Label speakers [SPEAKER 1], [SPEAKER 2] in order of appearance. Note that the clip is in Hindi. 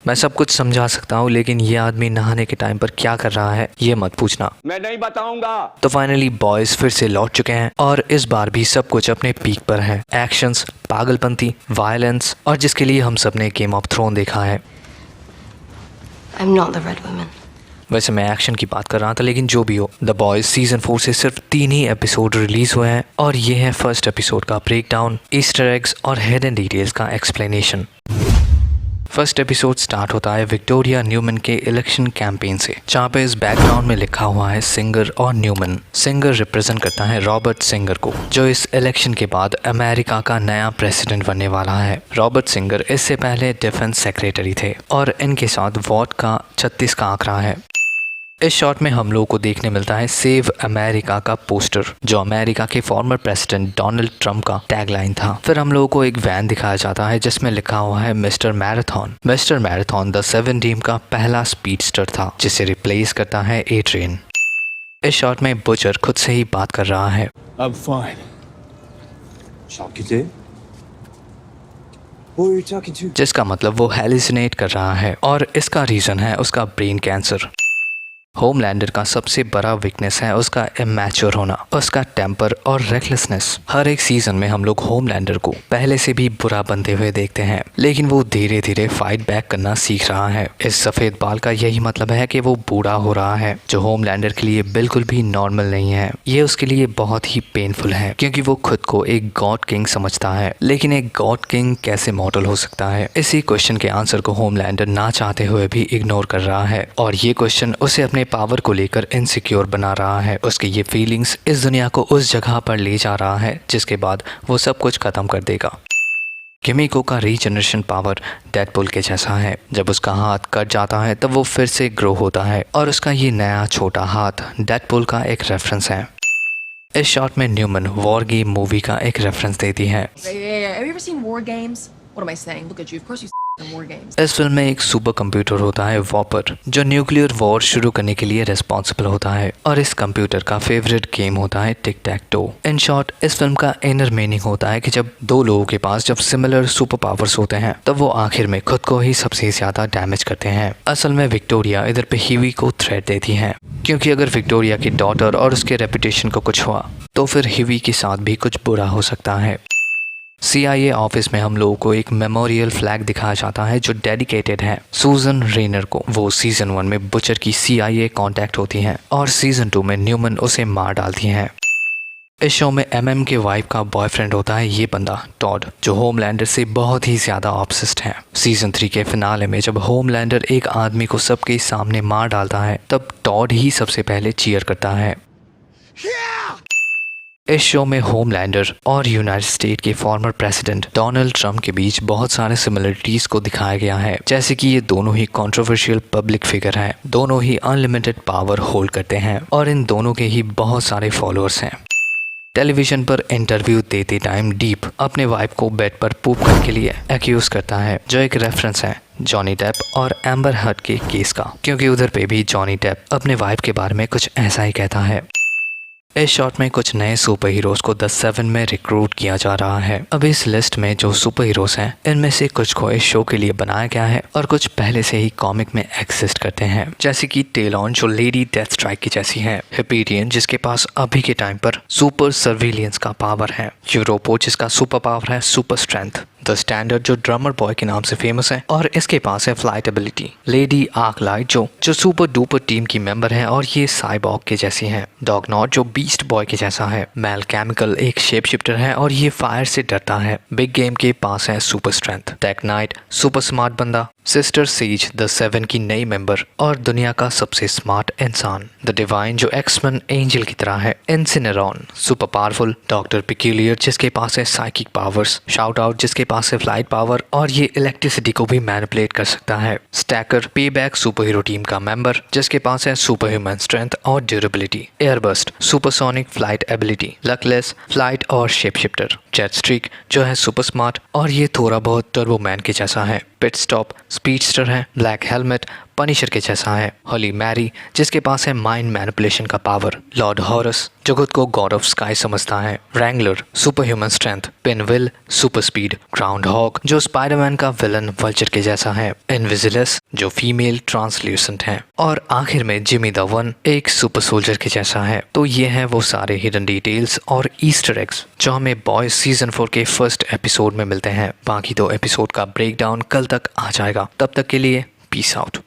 [SPEAKER 1] मैं सब कुछ समझा सकता हूँ, लेकिन ये आदमी नहाने के टाइम पर क्या कर रहा है ये मत पूछना,
[SPEAKER 2] मैं नहीं बताऊंगा।
[SPEAKER 1] तो फाइनली बॉयज फिर से लौट चुके हैं और इस बार भी सब कुछ अपने पीक पर है। एक्शंस, पागलपंती, वायलेंस, और जिसके लिए हम सब ने गेम ऑफ थ्रोन देखा है।
[SPEAKER 3] I'm not the Red Woman.
[SPEAKER 1] वैसे मैं एक्शन की बात कर रहा था, लेकिन जो भी हो, द बॉयज सीजन 4 से सिर्फ 3 ही एपिसोड रिलीज हुए हैं और ये है फर्स्ट एपिसोड का ब्रेकडाउन, ईस्टर एग्स और हिडन डिटेल्स का एक्सप्लेनेशन। फर्स्ट एपिसोड स्टार्ट होता है विक्टोरिया न्यूमैन के इलेक्शन कैंपेन से, जहाँ पे इस बैकग्राउंड में लिखा हुआ है सिंगर और न्यूमैन। सिंगर रिप्रेजेंट करता है रॉबर्ट सिंगर को, जो इस इलेक्शन के बाद अमेरिका का नया प्रेसिडेंट बनने वाला है। रॉबर्ट सिंगर इससे पहले डिफेंस सेक्रेटरी थे और इनके साथ वोट का 36 का आंकड़ा है। इस शॉट में हम लोगों को देखने मिलता है सेव अमेरिका का पोस्टर, जो अमेरिका के फॉर्मर प्रेसिडेंट डोनाल्ड ट्रंप का टैगलाइन था। फिर हम लोगों को एक वैन दिखाया जाता है जिसमें लिखा हुआ है mister marathon. Mister marathon the 7 team का पहला स्पीडस्टर था, जिसे रिप्लेस करता है ए ट्रेन। इस शॉट में बुचर खुद से ही बात कर रहा है।
[SPEAKER 4] I'm fine. Shock you did? Who are you talking to?
[SPEAKER 1] जिसका मतलब वो हेलिसिनेट कर रहा है और इसका रीजन है उसका ब्रेन कैंसर। होमलैंडर का सबसे बड़ा वीकनेस है उसका इमैच्योर होना, उसका टेम्पर और रेकलेसनेस। हर एक सीजन में हम लोग होमलैंडर को पहले से भी बुरा बनते हुए देखते हैं, लेकिन वो धीरे धीरे फाइट बैक करना सीख रहा है। इस सफेद बाल का यही मतलब है कि वो बूढ़ा हो रहा है, जो होमलैंडर के लिए बिल्कुल भी नॉर्मल नहीं है। ये उसके लिए बहुत ही पेनफुल है, क्योंकि वो खुद को एक गॉड किंग समझता है, लेकिन एक गॉड किंग कैसे मॉडल हो सकता है? इसी क्वेश्चन के आंसर को होमलैंडर ना चाहते हुए भी इग्नोर कर रहा है, और ये क्वेश्चन उसे अपने पावर को लेकर इनसिक्योर बना रहा है। उसके ये फीलिंग्स इस दुनिया को उस जगह पर ले जा रहा है जिसके बाद वो सब कुछ खत्म कर देगा। किमिको का रीजनरेशन पावर डेडपुल के जैसा है। जब उसका हाथ कट जाता है तब वो फिर से ग्रो होता है, और उसका ये नया छोटा हाथ डेडपुल का एक रेफरेंस है। इस शॉट में न्यूमैन वॉर गेम मूवी का एक रेफरेंस देती है।
[SPEAKER 5] Have you ever seen War Games? What am I saying? Look at you. Of course you War Games.
[SPEAKER 1] इस फिल्म में एक सुपर कंप्यूटर होता है वॉपर, जो न्यूक्लियर वॉर शुरू करने के लिए रिस्पॉन्सिबल होता है, और इस कंप्यूटर का फेवरेट गेम होता है टिक टैक टो। इन शॉर्ट, इस फिल्म का इनर मीनिंग होता है कि जब दो लोगों के पास जब सिमिलर सुपर पावर्स होते हैं तब वो आखिर में खुद को ही सबसे ज्यादा डैमेज करते हैं। असल में विक्टोरिया इधर पे हीवी को थ्रेट देती है, क्योंकि अगर विक्टोरिया की डॉटर और उसके रेपुटेशन को कुछ हुआ तो फिर हीवी के साथ भी कुछ बुरा हो सकता है। CIA ऑफिस में हम लोगों को एक मेमोरियल फ्लैग दिखाया जाता है जो डेडिकेटेड है सूजन रेनर को। वो सीजन 1 में बुचर की CIA कांटेक्ट होती हैं और सीजन 2 में न्यूमैन उसे मार डालती हैं। इस शो में MM के वाइफ का बॉयफ्रेंड होता है ये बंदा टॉड, जो होमलैंडर से बहुत ही ज्यादा ऑब्सेस्ड है। सीजन 3 के फिनाले में जब होमलैंडर एक आदमी को सबके सामने मार डालता है तब टॉड ही सबसे पहले चीयर करता है। इस शो में होमलैंडर और यूनाइटेड स्टेट के फॉर्मर प्रेसिडेंट डोनाल्ड ट्रंप के बीच बहुत सारे सिमिलरिटीज को दिखाया गया है, जैसे कि ये दोनों ही कंट्रोवर्शियल पब्लिक फिगर हैं, दोनों ही अनलिमिटेड पावर होल्ड करते हैं और इन दोनों के ही बहुत सारे फॉलोअर्स हैं। टेलीविजन पर इंटरव्यू देते टाइम डीप अपने वाइफ को बेड पर पूप करने के लिए एक्यूज करता है, जो एक रेफरेंस है जॉनी डेप और एम्बर हर्ड के केस का, क्योंकि उधर पे भी जॉनी डेप अपने वाइफ के बारे में कुछ ऐसा ही कहता है। इस शॉट में कुछ नए सुपर हीरोज को द 7 में रिक्रूट किया जा रहा है। अब इस लिस्ट में जो सुपर हीरोज हैं इनमें से कुछ को इस शो के लिए बनाया गया है और कुछ पहले से ही कॉमिक में एग्जिस्ट करते हैं, जैसे कि टेलॉन जो लेडी डेथ स्ट्राइक की जैसी है, हिपेरियन जिसके पास अभी के टाइम पर सुपर सर्विलियंस का पावर है, यूरोपो जिसका सुपर पावर है सुपर स्ट्रेंथ, द स्टैंडर्ड जो ड्रमर बॉय के नाम से फेमस है और इसके पास है फ्लाइट एबिलिटी, लेडी आर्कलाइट जो सुपर डुपर टीम की मेंबर है और ये साइबॉग के जैसी है, डॉगनॉट जो बीस्ट बॉय के जैसा है, मेल केमिकल एक शेप शिफ्टर है और ये फायर से डरता है, बिग गेम के पास है super strength, tech night super smart बंदा, सिस्टर सीज द 7 की नई मेंबर और दुनिया का सबसे स्मार्ट इंसान, द डिवाइन जो एक्समैन एंजल की तरह है, इनसिनेरॉन सुपर पावरफुल, डॉक्टर पिक्यूलियर जिसके पास है साइकिक पावर्स, शाउट आउट जिसके पास है फ्लाइट पावर और ये इलेक्ट्रिसिटी को भी मैनिपुलेट कर सकता है, stacker payback super hero team का मेंबर जिसके पास है सुपर ह्यूमन स्ट्रेंथ और durability, airburst supersonic flight ability, luckless flight और शेप शिफ्टर, जेट स्ट्रीक जो है सुपर स्मार्ट और ये थोड़ा बहुत टर्बोमैन के जैसा है, पिट स्टॉप स्पीडस्टर है, ब्लैक हेलमेट पनिशर के जैसा है, होली मैरी जिसके पास है माइंड मैनिपुलेशन का पावर, लॉर्ड हॉरस जो खुद को गॉड ऑफ स्काई समझता है, Wrangler super human strength, Pinwheel super speed, ground hog जो स्पाइडरमैन का विलन वल्चर के जैसा है, इनविजिलस जो फीमेल ट्रांसल्यूसेंट है, और आखिर में जिमी द वन एक सुपर सोल्जर के जैसा है। तो ये हैं वो सारे हिडन डिटेल्स और ईस्टर एग्स जो हमें बॉयज सीजन 4 के फर्स्ट एपिसोड में मिलते हैं। बाकी तो एपिसोड का ब्रेकडाउन कल तक आ जाएगा। तब तक के लिए पीस आउट।